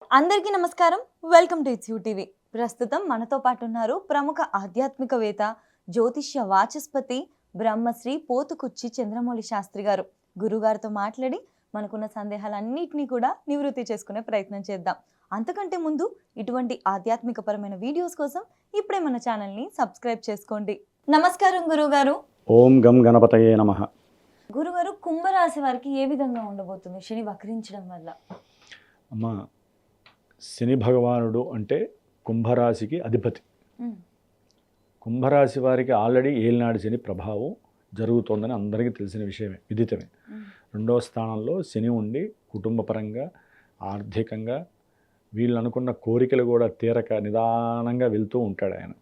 అందరికీ నమస్కారం. Welcome to it's you TV. ప్రస్తుతం మనతో పాటు ఉన్నారు ప్రముఖ ఆధ్యాత్మికవేత్త, జ్యోతిష్య వాచస్పతి బ్రహ్మశ్రీ పోతుకుచ్చి చంద్రమౌళి శాస్త్రి గారు. గురుగారితో మాట్లాడి మనకున్న సందేహాలన్నింటినీ కూడా నివృత్తి చేసుకునే ప్రయత్నం చేద్దాం. అంతకంటే ముందు ఇటువంటి ఆధ్యాత్మికపరమైన వీడియోస్ కోసం ఇప్పుడే మన ఛానల్ని సబ్స్క్రైబ్ చేసుకోండి. నమస్కారం గురుగారు. ఓం గం గణపతయే నమః. గురుగారు, కుంభరాశి వారికి ఏ విధంగా ఉండబోతుంది శని వక్రించడం వల్ల? అమ్మా, శని భగవానుడు అంటే కుంభరాశికి అధిపతి. కుంభరాశి వారికి ఆల్రెడీ ఏలినాడు శని ప్రభావం జరుగుతోందని అందరికీ తెలిసిన విషయమే, విదితమే. రెండవ స్థానంలో శని ఉండి కుటుంబపరంగా, ఆర్థికంగా వీళ్ళు అనుకున్న కోరికలు కూడా తీరక నిదానంగా వెళ్తూ ఉంటాడు ఆయన.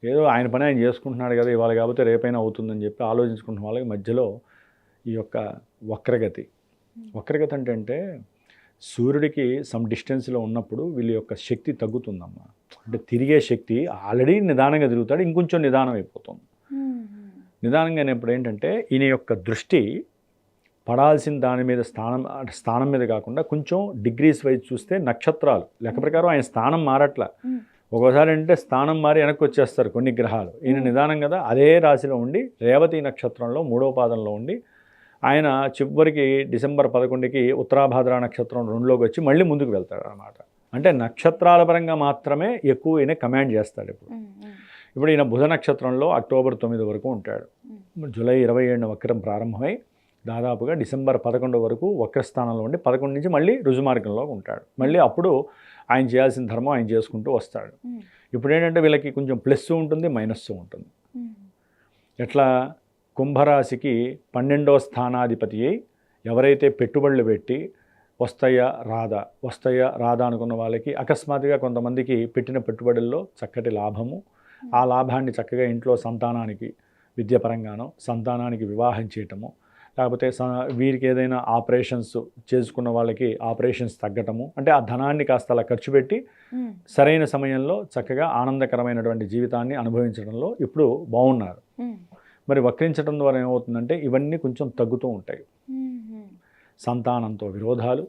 ఏదో ఆయన పని ఆయన చేసుకుంటున్నాడు కదా, ఇవాళ కాకపోతే రేపైనా అవుతుందని చెప్పి ఆలోచించుకుంటున్న వాళ్ళకి మధ్యలో ఈ యొక్క వక్రగతి అంటే సూర్యుడికి సమ్ డిస్టెన్స్లో ఉన్నప్పుడు వీళ్ళ యొక్క శక్తి తగ్గుతుందమ్మా. అంటే తిరిగే శక్తి ఆల్రెడీ నిదానంగా తిరుగుతాడు, ఇంకొంచెం నిదానం అయిపోతుంది. నిదానంగా అయినప్పుడు ఏంటంటే ఈయన యొక్క దృష్టి పడాల్సిన దాని మీద స్థానం మీద కాకుండా కొంచెం డిగ్రీస్ వైజ్ చూస్తే నక్షత్రాలు లెక్క ప్రకారం ఆయన స్థానం మారట్ల. ఒక్కోసారి అంటే స్థానం మారి వెనక్కి వచ్చేస్తారు కొన్ని గ్రహాలు. ఈయన నిదానం కదా, అదే రాశిలో ఉండి రేవతి నక్షత్రంలో 3వ పాదంలో ఉండి ఆయన చివరికి డిసెంబర్ 11కి ఉత్తరాభాద్ర నక్షత్రం 2లోకి వచ్చి మళ్ళీ ముందుకు వెళ్తాడు అన్నమాట. అంటే నక్షత్రాల పరంగా మాత్రమే ఎక్కువ ఈయన కమాండ్ చేస్తాడు. ఇప్పుడు ఈయన బుధ నక్షత్రంలో అక్టోబర్ 9 వరకు ఉంటాడు. జూలై 27న వక్రం ప్రారంభమై దాదాపుగా డిసెంబర్ 11 వరకు వక్రస్థానంలో ఉండి 11 నుంచి మళ్ళీ రుజుమార్గంలో ఉంటాడు. మళ్ళీ అప్పుడు ఆయన చేయాల్సిన ధర్మం ఆయన చేసుకుంటూ వస్తాడు. ఇప్పుడు ఏంటంటే వీళ్ళకి కొంచెం ప్లస్ ఉంటుంది, మైనస్ ఉంటుంది. ఎట్లా? కుంభరాశికి 12వ స్థానాధిపతి అయి ఎవరైతే పెట్టుబడులు పెట్టి వస్తాయా రాదా అనుకున్న వాళ్ళకి అకస్మాత్తుగా కొంతమందికి పెట్టిన పెట్టుబడుల్లో చక్కటి లాభము, ఆ లాభాన్ని చక్కగా ఇంట్లో సంతానానికి విద్యపరంగానో సంతానానికి వివాహం చేయటము, లేకపోతే వీరికి ఏదైనా ఆపరేషన్స్ చేసుకున్న వాళ్ళకి ఆపరేషన్స్ తగ్గటము, అంటే ఆ ధనాన్ని కాస్త అలా ఖర్చు పెట్టి సరైన సమయంలో చక్కగా ఆనందకరమైనటువంటి జీవితాన్ని అనుభవించడంలో ఇప్పుడు బాగున్నారు. మరి వక్రించడం ద్వారా ఏమవుతుందంటే ఇవన్నీ కొంచెం తగ్గుతూ ఉంటాయి. సంతానంతో విరోధాలు,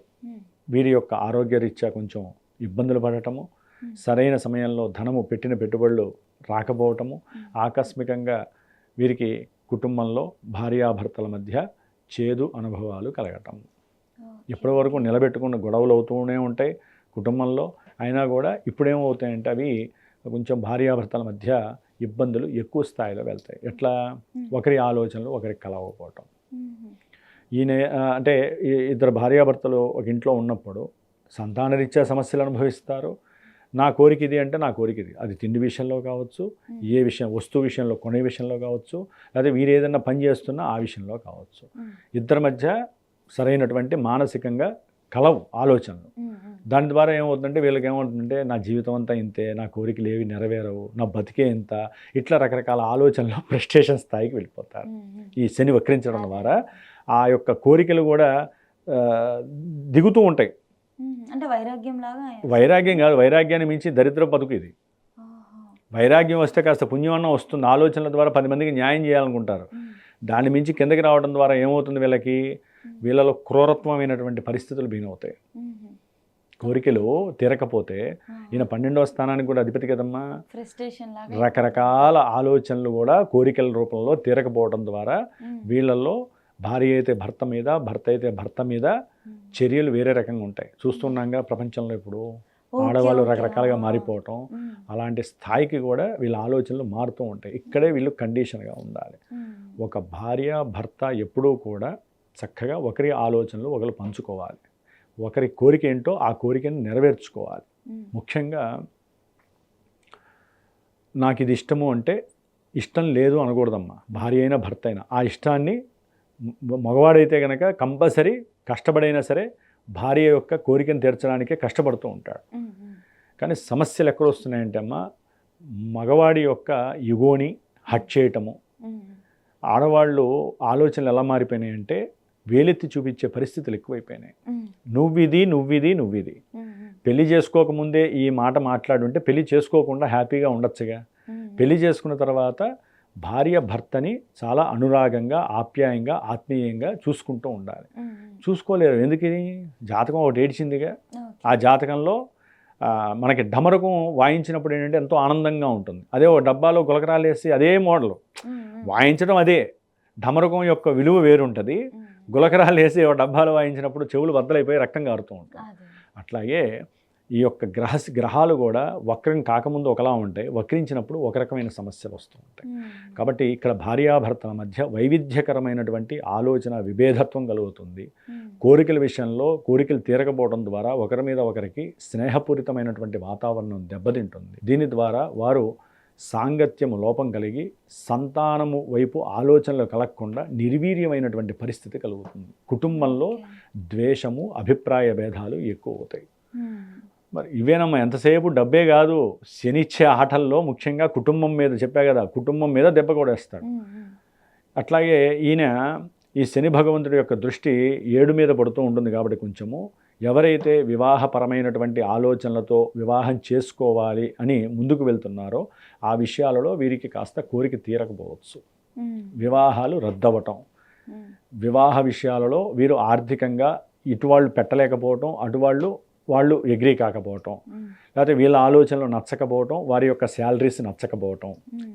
వీరి యొక్క ఆరోగ్యరీత్యా కొంచెం ఇబ్బందులు పడటము, సరైన సమయంలో ధనము పెట్టిన పెట్టుబడులు రాకపోవటము, ఆకస్మికంగా వీరికి కుటుంబంలో భార్యాభర్తల మధ్య చేదు అనుభవాలు కలగటం. ఇప్పటి వరకు నిలబెట్టుకున్న గొడవలు అవుతూనే ఉంటాయి కుటుంబంలో. అయినా కూడా ఇప్పుడేమవుతాయంటే అవి కొంచెం భార్యాభర్తల మధ్య ఇబ్బందులు ఎక్కువ స్థాయిలో వెళ్తాయి. ఎట్లా? ఒకరి ఆలోచనలు ఒకరికి కలవకపోవటం. ఈయన అంటే ఇద్దరు భార్యాభర్తలు ఒక ఇంట్లో ఉన్నప్పుడు సంతానరీత్యా సమస్యలు అనుభవిస్తారు. నా కోరిక ఇది అంటే నా కోరిక ఇది, అది తిండి విషయంలో కావచ్చు, ఏ విషయం వస్తువు విషయంలో కొనే విషయంలో కావచ్చు, లేదా వీరు ఏదైనా పని చేస్తున్నా ఆ విషయంలో కావచ్చు. ఇద్దరి మధ్య సరైనటువంటి మానసికంగా కలవు ఆలోచనలు. దాని ద్వారా ఏమవుతుందంటే వీళ్ళకి ఏమవుతుందంటే నా జీవితం అంతా ఇంతే, నా కోరికలు ఏవి నెరవేరవు, నా బతికే ఇంత, ఇట్లా రకరకాల ఆలోచనలు ఫ్రస్ట్రేషన్ స్థాయికి వెళ్ళిపోతారు. ఈ శని వక్రించడం ద్వారా ఆ యొక్క కోరికలు కూడా దిగుతూ ఉంటాయి. అంటే వైరాగ్యం కాదు, వైరాగ్యాన్ని మించి దరిద్ర బతుకు ఇది. వైరాగ్యం వస్తే కాస్త పుణ్యమన్నా వస్తుంది, ఆలోచనల ద్వారా 10 మందికి న్యాయం చేయాలనుకుంటారు. దాన్ని మించి కిందకి రావడం ద్వారా ఏమవుతుంది, వీళ్ళలో క్రూరత్వమైనటువంటి పరిస్థితులు బీనవుతాయి. కోరికలు తీరకపోతే ఈయన 12వ స్థానానికి కూడా అధిపతి కదమ్మా. రకరకాల ఆలోచనలు కూడా కోరికల రూపంలో తీరకపోవడం ద్వారా వీళ్ళల్లో భార్య అయితే భర్త మీద, భర్త అయితే భర్త మీద చర్యలు వేరే రకంగా ఉంటాయి. చూస్తున్నాగా ప్రపంచంలో ఇప్పుడు ఆడవాళ్ళు రకరకాలుగా మారిపోవటం, అలాంటి స్థాయికి కూడా వీళ్ళ ఆలోచనలు మారుతూ ఉంటాయి. ఇక్కడే వీళ్ళు కండిషన్గా ఉండాలి. ఒక భార్య భర్త ఎప్పుడూ కూడా చక్కగా ఒకరి ఆలోచనలు ఒకరు పంచుకోవాలి, ఒకరి కోరిక ఏంటో ఆ కోరికను నెరవేర్చుకోవాలి. ముఖ్యంగా నాకు ఇది ఇష్టము అంటే ఇష్టం లేదు అనకూడదమ్మా. భార్య అయినా భర్త అయినా ఆ ఇష్టాన్ని, మగవాడైతే కనుక కంపల్సరీ కష్టపడైనా సరే భార్య యొక్క కోరికను తీర్చడానికే కష్టపడుతూ ఉంటాడు. కానీ సమస్యలు ఎక్కడ వస్తున్నాయంటే అమ్మా, మగవాడి యొక్క యుగోని హట్ చేయటము, ఆడవాళ్ళు ఆలోచనలు ఎలా మారిపోయినాయంటే వేలెత్తి చూపించే పరిస్థితులు ఎక్కువైపోయినాయి. నువ్విది పెళ్లి చేసుకోకముందే ఈ మాట మాట్లాడుంటే పెళ్లి చేసుకోకుండా హ్యాపీగా ఉండొచ్చుగా. పెళ్లి చేసుకున్న తర్వాత భార్య భర్తని చాలా అనురాగంగా, ఆప్యాయంగా, ఆత్మీయంగా చూసుకుంటూ ఉండాలి. చూసుకోలేరు. ఎందుకని? జాతకం ఒకటి ఏడ్చిందిగా. ఆ జాతకంలో మనకి ఢమరకం వాయించినప్పుడు ఏంటంటే ఎంతో ఆనందంగా ఉంటుంది. అదే ఒక డబ్బాలో గులకరాలు వేసి అదే మోడల్ వాయించడం అదే, ఢమరకం యొక్క విలువ వేరుంటుంది. గులకరాలు వేసి ఒక డబ్బాలో వాయించినప్పుడు చెవులు బద్దలైపోయి రక్తం కారుతూ ఉంటుంది. అట్లాగే ఈ యొక్క గ్రహాలు కూడా వక్రం కాకముందు ఒకలా ఉంటాయి, వక్రించినప్పుడు ఒక రకమైన సమస్యలు వస్తూ ఉంటాయి. కాబట్టి ఇక్కడ భార్యాభర్తల మధ్య వైవిధ్యకరమైనటువంటి ఆలోచన విభేదత్వం కలుగుతుంది. కోరికల విషయంలో కోరికలు తీరకపోవడం ద్వారా ఒకరి మీద ఒకరికి స్నేహపూరితమైనటువంటి వాతావరణం దెబ్బతింటుంది. దీని ద్వారా వారు సాంగత్యము లోపం కలిగి సంతానము వైపు ఆలోచనలు కలగకుండా నిర్వీర్యమైనటువంటి పరిస్థితి కలుగుతుంది. కుటుంబంలో ద్వేషము, అభిప్రాయ భేదాలు ఎక్కువ అవుతాయి. మరి ఇవేనమ్మా, ఎంతసేపు డబ్బే కాదు, శనిచ్చే ఆటల్లో ముఖ్యంగా కుటుంబం మీద చెప్పా కదా, కుటుంబం మీద దెబ్బ కొడేస్తాడు. అట్లాగే ఈయన ఈ శని భగవంతుడి యొక్క దృష్టి 7 మీద పడుతూ ఉంటుంది. కాబట్టి కొంచెము ఎవరైతే వివాహపరమైనటువంటి ఆలోచనలతో వివాహం చేసుకోవాలి అని ముందుకు వెళ్తున్నారో ఆ విషయాలలో వీరికి కాస్త కోరిక తీరకపోవచ్చు. వివాహాలు రద్దవటం, వివాహ విషయాలలో వీరు ఆర్థికంగా ఇటువాళ్ళు పెట్టలేకపోవటం, వాళ్ళు ఎగ్రీ కాకపోవటం, లేకపోతే వీళ్ళ ఆలోచనలు నచ్చకపోవటం, వారి యొక్క శాలరీస్ నచ్చకపోవటం,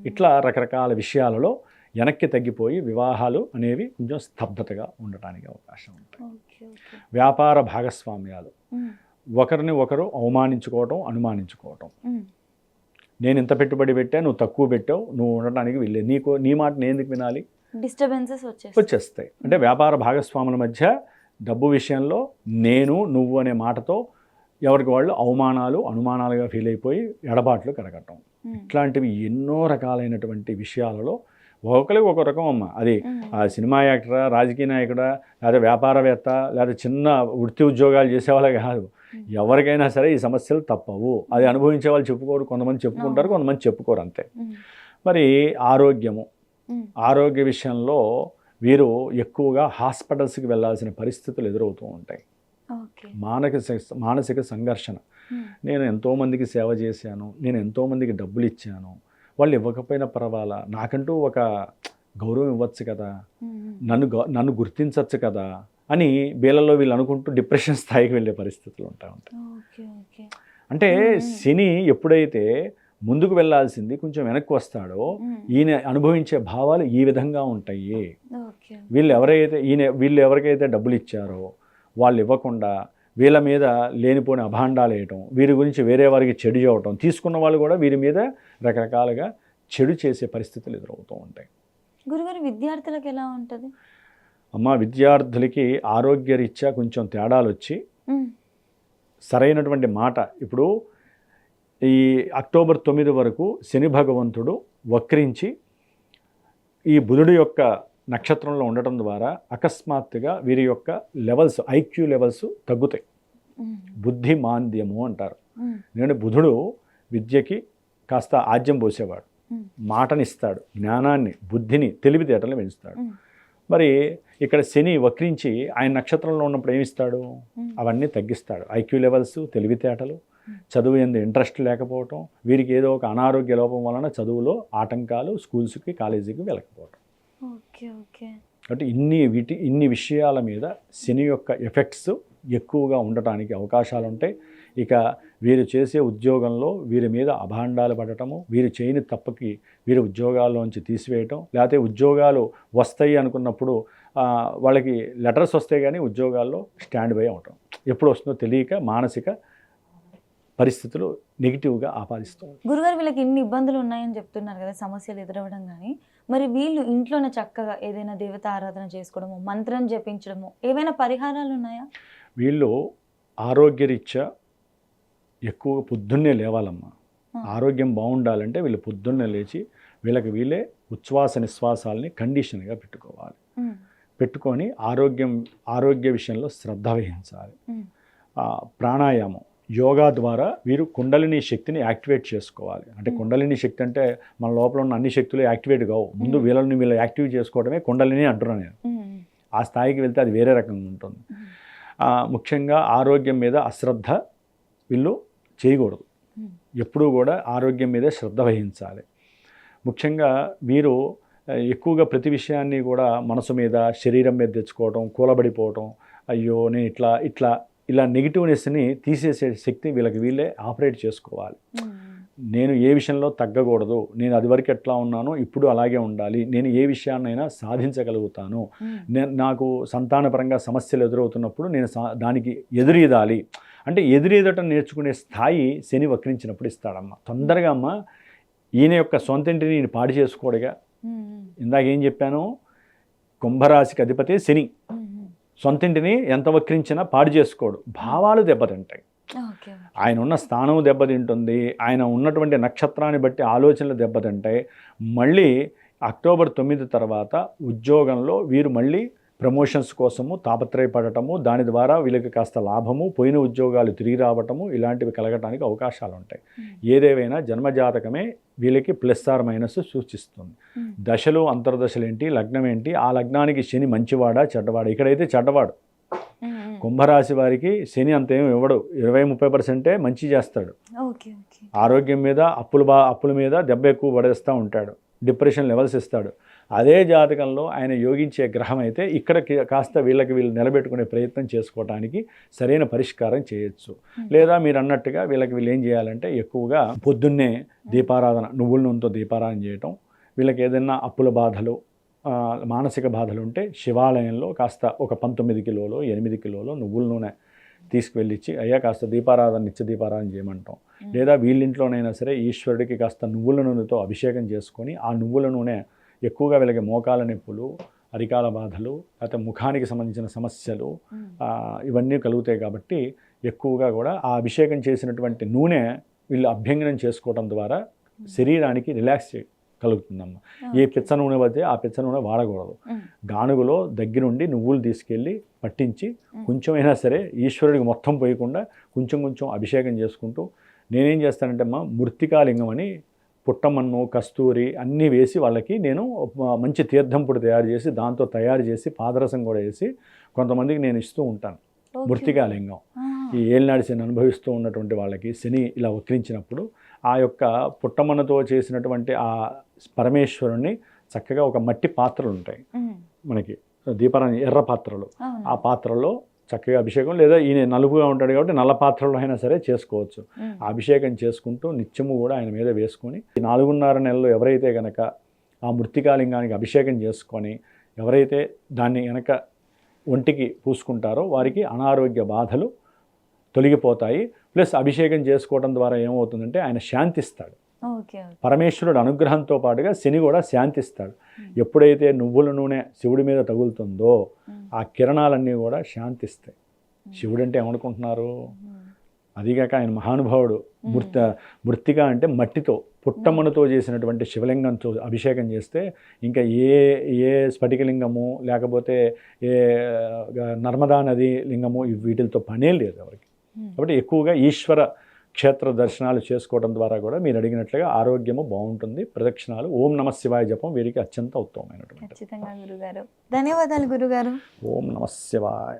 ఇట్లా రకరకాల విషయాలలో వెనక్కి తగ్గిపోయి వివాహాలు అనేవి కొంచెం స్తబ్దతగా ఉండటానికి అవకాశం ఉంటాయి. వ్యాపార భాగస్వామ్యాలు, ఒకరిని ఒకరు అవమానించుకోవటం, అనుమానించుకోవటం. నేను ఇంత పెట్టుబడి పెట్టా, నువ్వు తక్కువ పెట్టావు, నువ్వు ఉండటానికి వీళ్ళే, నీ మాట నేను ఎందుకు వినాలి, డిస్టర్బెన్సెస్ వచ్చేస్తాయి. అంటే వ్యాపార భాగస్వాముల మధ్య డబ్బు విషయంలో నేను నువ్వు అనే మాటతో ఎవరికి వాళ్ళు అవమానాలు, అనుమానాలుగా ఫీల్ అయిపోయి ఎడబాట్లు కరగటం, ఇట్లాంటివి ఎన్నో రకాలైనటువంటి విషయాలలో ఒకరికి ఒక రకం అమ్మ. అది సినిమా యాక్టరా, రాజకీయ నాయకుడా, లేదా వ్యాపారవేత్త, లేదా చిన్న వృత్తి ఉద్యోగాలు చేసేవాళ్ళే కాదు, ఎవరికైనా సరే ఈ సమస్యలు తప్పవు. అది అనుభవించే వాళ్ళు చెప్పుకోరు, కొంతమంది చెప్పుకుంటారు, కొంతమంది చెప్పుకోరు, అంతే. మరి ఆరోగ్య విషయంలో వీరు ఎక్కువగా హాస్పిటల్స్కి వెళ్ళాల్సిన పరిస్థితులు ఎదురవుతూ ఉంటాయి. మానసిక సంఘర్షణ. నేను ఎంతోమందికి సేవ చేశాను, నేను ఎంతోమందికి డబ్బులు ఇచ్చాను, వాళ్ళు ఇవ్వకపోయినా పర్వాలా, నాకంటూ ఒక గౌరవం ఇవ్వచ్చు కదా, నన్ను గుర్తించవచ్చు కదా అని వీళ్ళలో వీళ్ళు అనుకుంటూ డిప్రెషన్ స్థాయికి వెళ్ళే పరిస్థితులు ఉంటాయి. అంటే శని ఎప్పుడైతే ముందుకు వెళ్ళాల్సింది కొంచెం వెనక్కి వస్తాడో ఈయన అనుభవించే భావాలు ఈ విధంగా ఉంటాయి. వీళ్ళు ఎవరికైతే డబ్బులు ఇచ్చారో వాళ్ళు ఇవ్వకుండా వీళ్ళ మీద లేనిపోని అభాండాలు వేయటం, వీరి గురించి వేరే వారికి చెడు చేయటం, తీసుకున్న వాళ్ళు కూడా వీరి మీద రకరకాలుగా చెడు చేసే పరిస్థితులు ఎదురవుతూ ఉంటాయి. గురుగారు, విద్యార్థులకు ఎలా ఉంటుంది? అమ్మ, విద్యార్థులకి ఆరోగ్యరీత్యా కొంచెం తేడాలు వచ్చి సరైనటువంటి మాట. ఇప్పుడు ఈ అక్టోబర్ 9 వరకు శని భగవంతుడు వక్రించి ఈ బుధుడి యొక్క నక్షత్రంలో ఉండటం ద్వారా అకస్మాత్తుగా వీరి యొక్క లెవెల్స్, ఐక్యూ లెవెల్స్ తగ్గుతాయి. బుద్ధి మాంద్యము అంటారు. ఎందుకంటే బుధుడు విద్యకి కాస్త ఆజ్యం పోసేవాడు, మాటనిస్తాడు, జ్ఞానాన్ని, బుద్ధిని, తెలివితేటలు పెంచుతాడు. మరి ఇక్కడ శని వక్రించి ఆయన నక్షత్రంలో ఉన్నప్పుడు ఏమిస్తాడు? అవన్నీ తగ్గిస్తాడు. ఐక్యూ లెవెల్స్, తెలివితేటలు, చదువు ఎందు ఇంట్రెస్ట్ లేకపోవటం, వీరికి ఏదో ఒక అనారోగ్య లోపం వలన చదువులో ఆటంకాలు, స్కూల్స్కి కాలేజీకి వెళ్ళకపోవటం. అంటే ఇన్ని విషయాల మీద శని యొక్క ఎఫెక్ట్స్ ఎక్కువగా ఉండటానికి అవకాశాలు ఉంటాయి. ఇక వీరు చేసే ఉద్యోగంలో వీరి మీద అభాండాలు పడటము, వీరు చేయని తప్పకి వీరి ఉద్యోగాల్లోంచి తీసివేయటం, లేకపోతే ఉద్యోగాలు వస్తాయి అనుకున్నప్పుడు వాళ్ళకి లెటర్స్ వస్తే కానీ ఉద్యోగాల్లో స్టాండ్ బై అవటం, ఎప్పుడు వస్తుందో తెలియక మానసిక పరిస్థితులు నెగిటివ్గా ఆపాదిస్తాం. గురుగారు, వీళ్ళకి ఇన్ని ఇబ్బందులు ఉన్నాయని చెప్తున్నారు కదా, సమస్యలు ఎదురవ్వడం. కానీ మరి వీళ్ళు ఇంట్లోనే చక్కగా ఏదైనా దేవత ఆరాధన చేసుకోవడము, మంత్రం జపించడము, ఏవైనా పరిహారాలు ఉన్నాయా? వీళ్ళు ఆరోగ్యరీత్యా ఎక్కువగా పొద్దున్నే లేవాలమ్మా. ఆరోగ్యం బాగుండాలంటే వీళ్ళు పొద్దున్నే లేచి వీళ్ళే ఉచ్ఛ్వాస నిశ్వాసాలని కండిషన్గా పెట్టుకోవాలి. పెట్టుకొని ఆరోగ్య విషయంలో శ్రద్ధ వహించాలి. ప్రాణాయామం, యోగా ద్వారా వీరు కుండలిని శక్తిని యాక్టివేట్ చేసుకోవాలి. అంటే కుండలిని శక్తి అంటే మన లోపల ఉన్న అన్ని శక్తులు యాక్టివేట్ కావు, ముందు వీళ్ళు యాక్టివ్ చేసుకోవడమే కుండలిని అంటున్నాను నేను. ఆ స్థాయికి వెళ్తే అది వేరే రకంగా ఉంటుంది. ముఖ్యంగా ఆరోగ్యం మీద అశ్రద్ధ వీళ్ళు చేయకూడదు. ఎప్పుడూ కూడా ఆరోగ్యం మీదే శ్రద్ధ వహించాలి. ముఖ్యంగా వీరు ఎక్కువగా ప్రతి విషయాన్ని కూడా మనసు మీద, శరీరం మీద తెచ్చుకోవడం, కూలబడిపోవటం, అయ్యో నేను ఇట్లా ఇలా నెగిటివ్నెస్ని తీసేసే శక్తి వీళ్ళకి వీళ్ళే ఆపరేట్ చేసుకోవాలి. నేను ఏ విషయంలో తగ్గకూడదు, నేను అదివరకు ఎట్లా ఉన్నానో ఇప్పుడు అలాగే ఉండాలి, నేను ఏ విషయాన్నైనా సాధించగలుగుతాను, నాకు సంతానపరంగా సమస్యలు ఎదురవుతున్నప్పుడు నేను దానికి ఎదురీదాలి అంటే ఎదురీదటం నేర్చుకునే స్థాయి శని వక్రించినప్పుడు ఇస్తాడమ్మ. తొందరగా అమ్మ ఈయన యొక్క సొంత ఇంటిని ఈయన పాడు చేసుకోడుగా. ఇందాక ఏం చెప్పాను, కుంభరాశికి అధిపతి శని, సొంతింటిని ఎంత వక్రించినా పాడు చేసుకోడు, భావాలు దెబ్బతింటాయి. ఆయన ఉన్న స్థానం దెబ్బతింటుంది, ఆయన ఉన్నటువంటి నక్షత్రాన్ని బట్టి ఆలోచనలు దెబ్బతింటాయి. మళ్ళీ అక్టోబర్ 9 తర్వాత ఉద్యోగంలో వీరు మళ్ళీ ప్రమోషన్స్ కోసము తాపత్రయపడటము, దాని ద్వారా వీళ్ళకి కాస్త లాభము, పోయిన ఉద్యోగాలు తిరిగి రావటము ఇలాంటివి కలగటానికి అవకాశాలు ఉంటాయి. ఏదేవైనా జన్మజాతకమే వీళ్ళకి ప్లస్ ఆర్ మైనస్ సూచిస్తుంది. దశలు అంతర్దశలు ఏంటి, లగ్నం ఏంటి, ఆ లగ్నానికి శని మంచివాడా చెడ్డవాడా. ఇక్కడైతే చెడ్డవాడు. కుంభరాశి వారికి శని అంతేం ఇవ్వడు, 20-30% మంచి చేస్తాడు. ఆరోగ్యం మీద అప్పుల మీద దెబ్బ ఎక్కువ పడేస్తూ ఉంటాడు, డిప్రెషన్ లెవెల్స్ ఇస్తాడు. అదే జాతకంలో ఆయన యోగించే గ్రహం అయితే ఇక్కడ కాస్త వీళ్ళు నిలబెట్టుకునే ప్రయత్నం చేసుకోవడానికి సరైన పరిష్కారం చేయొచ్చు. లేదా మీరు అన్నట్టుగా వీళ్ళు ఏం చేయాలంటే ఎక్కువగా పొద్దున్నే దీపారాధన, నువ్వుల నూనెతో దీపారాధన చేయటం. వీళ్ళకి ఏదైనా అప్పుల బాధలు, మానసిక బాధలు ఉంటే శివాలయంలో కాస్త ఒక 19 కిలోలు 8 కిలోలు నువ్వుల నూనె తీసుకువెళ్ళిచ్చి అయ్యా కాస్త దీపారాధన, నిత్య దీపారాధన చేయమంటాం. లేదా వీళ్ళింట్లోనైనా సరే ఈశ్వరుడికి కాస్త నువ్వుల నూనెతో అభిషేకం చేసుకొని ఆ నువ్వుల నూనె ఎక్కువగా వీళ్ళకి మోకాల నొప్పులు, అరికాల బాధలు, లేకపోతే ముఖానికి సంబంధించిన సమస్యలు ఇవన్నీ కలుగుతాయి. కాబట్టి ఎక్కువగా కూడా ఆ అభిషేకం చేసినటువంటి నూనె వీళ్ళు అభ్యంగనం చేసుకోవడం ద్వారా శరీరానికి రిలాక్స్ కలుగుతుందమ్మ. ఏ పిచ్చ నూనె పడితే ఆ పిచ్చ నూనె వాడకూడదు. గానుగులో దగ్గరుండి నువ్వులు తీసుకెళ్ళి పట్టించి కొంచెమైనా సరే ఈశ్వరుడికి మొత్తం పోయకుండా కొంచెం కొంచెం అభిషేకం చేసుకుంటూ నేనేం చేస్తానంటే అమ్మ, మృత్తికాలింగం అని పుట్టమన్ను, కస్తూరి అన్నీ వేసి వాళ్ళకి నేను మంచి తీర్థం పొడి తయారు చేసి దాంతో తయారు చేసి పాదరసం కూడా వేసి కొంతమందికి నేను ఇస్తూ ఉంటాను. మృత్తికాలింగం ఈ ఏలినాడు శని అనుభవిస్తూ ఉన్నటువంటి వాళ్ళకి శని ఇలా వక్రించినప్పుడు ఆ యొక్క పుట్టమన్నతో చేసినటువంటి ఆ పరమేశ్వరుణ్ణి చక్కగా ఒక మట్టి పాత్రలు ఉంటాయి మనకి, దీపారాధన ఎర్ర పాత్రలు, ఆ పాత్రలో చక్కగా అభిషేకం, లేదా ఈయన నలుపుగా ఉంటాడు కాబట్టి నల్ల పాత్రలో అయినా సరే చేసుకోవచ్చు. అభిషేకం చేసుకుంటూ నిత్యము కూడా ఆయన మీద వేసుకొని 4.5 నెలలు ఎవరైతే కనుక ఆ మృత్తికాలింగానికి అభిషేకం చేసుకొని ఎవరైతే దాన్ని కనుక ఒంటికి పూసుకుంటారో వారికి అనారోగ్య బాధలు తొలగిపోతాయి. ప్లస్ అభిషేకం చేసుకోవడం ద్వారా ఏమవుతుందంటే ఆయన శాంతిస్తాడు. పరమేశ్వరుడు అనుగ్రహంతో పాటుగా శని కూడా శాంతిస్తాడు. ఎప్పుడైతే నువ్వుల నూనె శివుడి మీద తగులుతుందో ఆ కిరణాలన్నీ కూడా శాంతిస్తాయి. శివుడు అంటే ఏమనుకుంటున్నారు, అదిగాక ఆయన మహానుభావుడు. మృత్తిక అంటే మట్టితో, పుట్టమనుతో చేసినటువంటి శివలింగంతో అభిషేకం చేస్తే ఇంకా ఏ స్ఫటికలింగము లేకపోతే ఏ నర్మదా నది లింగము వీటితో పనే లేదు ఎవరికి. కాబట్టి ఎక్కువగా ఈశ్వర క్షేత్ర దర్శనాలు చేసుకోవడం ద్వారా కూడా మీరు అడిగినట్లుగా ఆరోగ్యము బాగుంటుంది. ప్రదక్షిణాలు, ఓం నమ శివాయ జపం వీరికి అత్యంత ఉత్తమమైనటువంటి. ఖచ్చితంగా గురుగారు. ధన్యవాదాలు గురుగారు. ఓం నమ శివాయ.